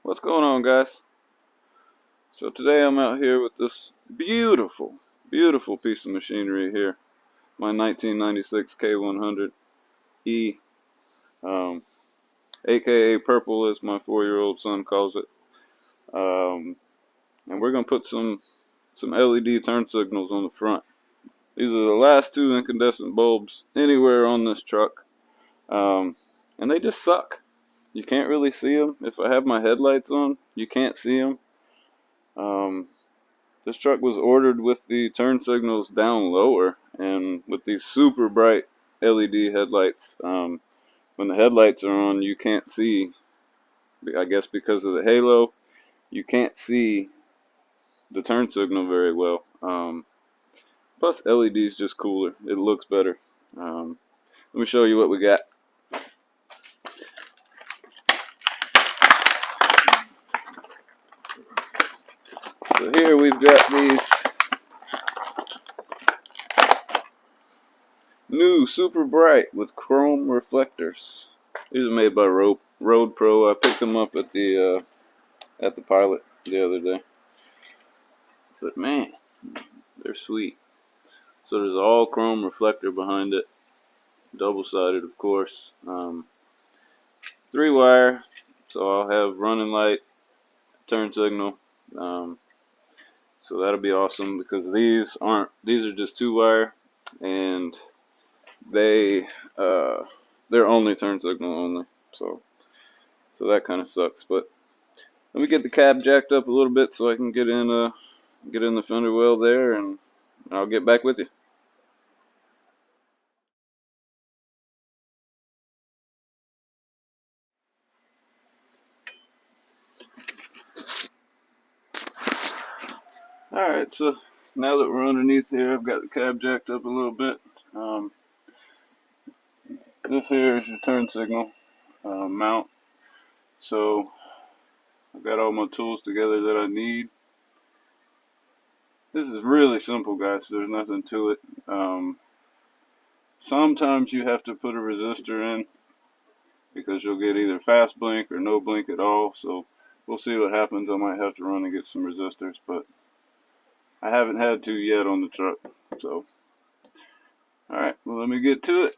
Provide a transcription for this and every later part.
What's going on, guys? So today I'm out here with this beautiful piece of machinery here. My 1996 K100E, aka Purple as my 4-year-old son calls it. And we're going to put some LED turn signals on the front. These are the last two incandescent bulbs anywhere on this truck. And they just suck. You can't really see them. If I have my headlights on, you can't see them. This truck was ordered with the turn signals down lower and with these super bright LED headlights. When the headlights are on, you can't see, I guess because of the halo, you can't see the turn signal very well. Plus, LED is just cooler. It looks better. Let me show you what we got. So here we've got these new super bright with chrome reflectors. These are made by Road Pro. I picked them up at the Pilot the other day. But man, they're sweet. So there's all chrome reflector behind it, double-sided, of course. 3-wire, so I'll have running light, turn signal. So that'll be awesome because these are just 2-wire, and they're only turn signal only. So that kind of sucks. But let me get the cab jacked up a little bit so I can get in the fender well there, and I'll get back with you. Alright, so now that we're underneath here, I've got the cab jacked up a little bit. This here is your turn signal mount. So I've got all my tools together that I need. This is really simple, guys. There's nothing to it. Sometimes you have to put a resistor in because you'll get either fast blink or no blink at all. So we'll see what happens. I might have to run and get some resistors, but I haven't had to yet on the truck. So, alright, well, let me get to it.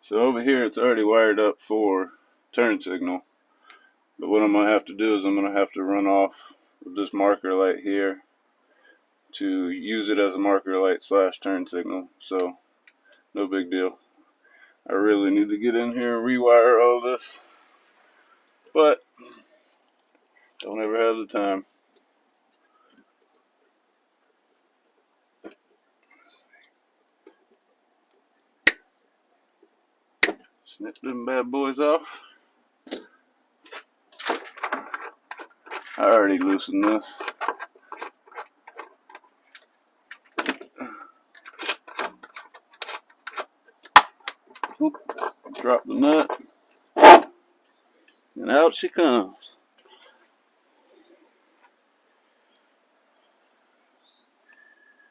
So over here it's already wired up for turn signal. But what I'm going to have to do is I'm going to have to run off with this marker light here to use it as a marker light / turn signal. So, no big deal. I really need to get in here and rewire all this, but don't ever have the time. Snip them bad boys off. I already loosened this. Oop, drop the nut, and out she comes.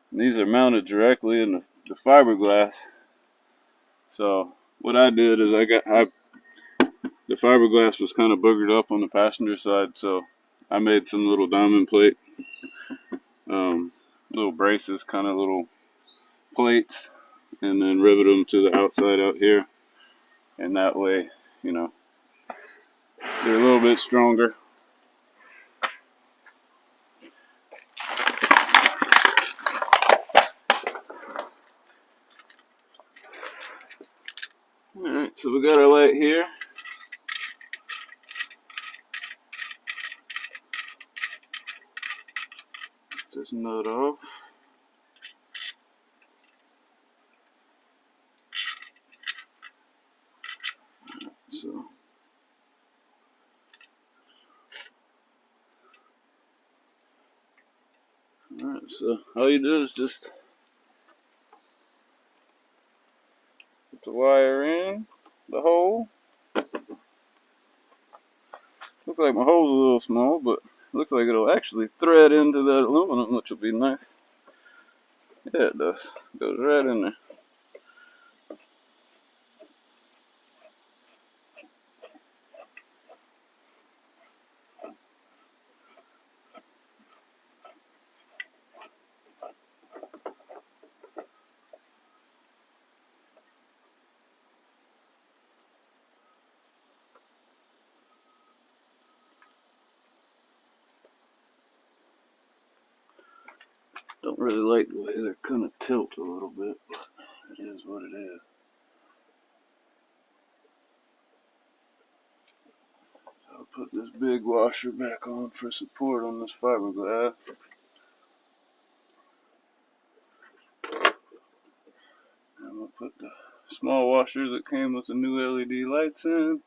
And these are mounted directly in the fiberglass. So what I did is the fiberglass was kind of boogered up on the passenger side, so I made some little diamond plate, little braces, kind of little plates, and then rivet them to the outside out here, and that way, you know, they're a little bit stronger. Alright, so we got our light here. This nut off. So alright, so all you do is just put the wire in the hole. Looks like my hole's a little small, but looks like it'll actually thread into that aluminum, which will be nice. Yeah, it does. Goes right in there. Don't really like the way they're gonna tilt a little bit, but it is what it is. So I'll put this big washer back on for support on this fiberglass. And we'll put the small washer that came with the new LED lights in.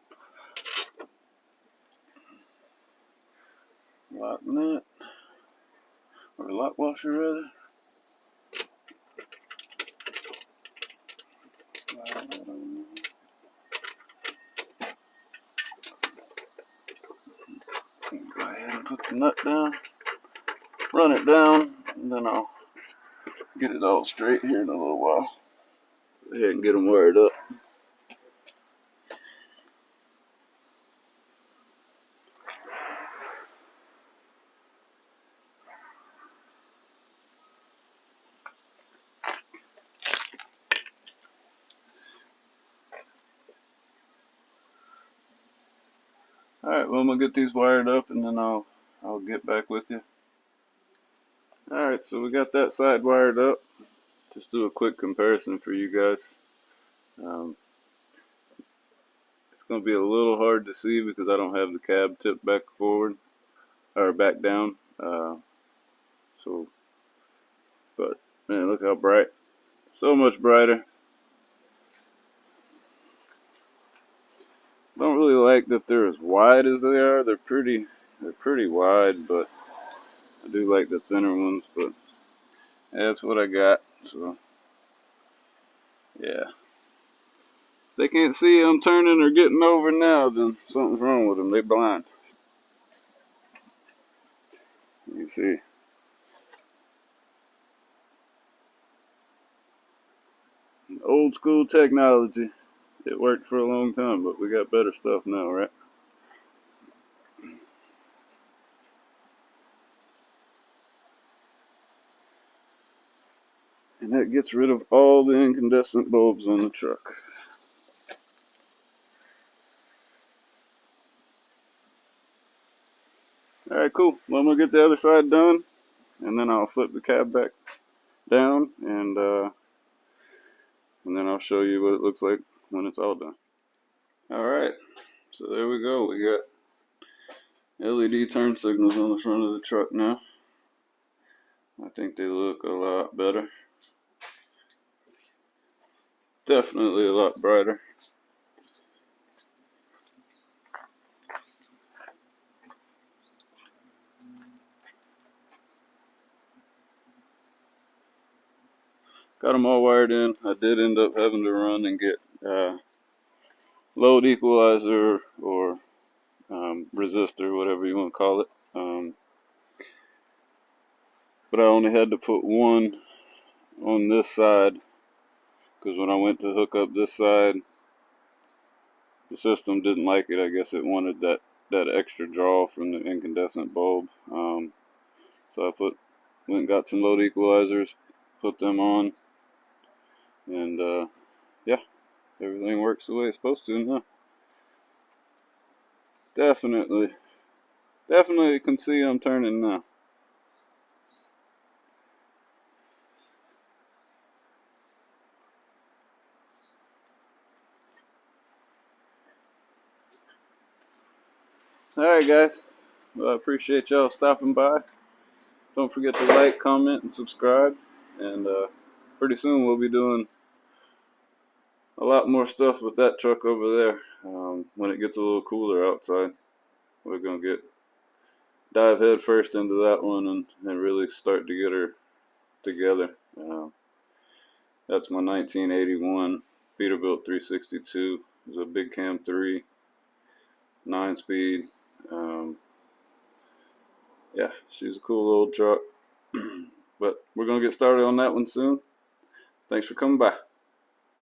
Lock nut, or lock washer rather. Slide that on there. Go ahead and put the nut down, run it down, and then I'll get it all straight here in a little while. Go ahead and get them wired up. Alright, well I'm gonna get these wired up and then I'll get back with you. Alright, so we got that side wired up. Just do a quick comparison for you guys. It's gonna be a little hard to see because I don't have the cab tipped back forward or back down. But man, look how bright. So much brighter. Don't really like that they're as wide as they are. They're pretty wide, but I do like the thinner ones, but that's what I got. So yeah. If they can't see I'm turning or getting over now, then something's wrong with them. They blind. You see. Old school technology. It worked for a long time, but we got better stuff now, right? And that gets rid of all the incandescent bulbs on the truck. Alright, cool. Well, I'm going to get the other side done, and then I'll flip the cab back down, and then I'll show you what it looks like when it's all done. Alright, so there we go. We got LED turn signals on the front of the truck now. I think they look a lot better. Definitely a lot brighter. Got them all wired in. I did end up having to run and get load equalizer or resistor, whatever you want to call it. But I only had to put one on this side because when I went to hook up this side, the system didn't like it. I guess it wanted that extra draw from the incandescent bulb. So I went and got some load equalizers, put them on, and yeah, everything works the way it's supposed to now. Definitely can see I'm turning now. Alright guys, well, I appreciate y'all stopping by. Don't forget to like, comment, and subscribe. And pretty soon we'll be doing a lot more stuff with that truck over there. When it gets a little cooler outside, we're going to dive head first into that one and really start to get her together. That's my 1981 Peterbilt 362. It was a big cam 3, 9-speed. Yeah, she's a cool old truck. But we're going to get started on that one soon. Thanks for coming by.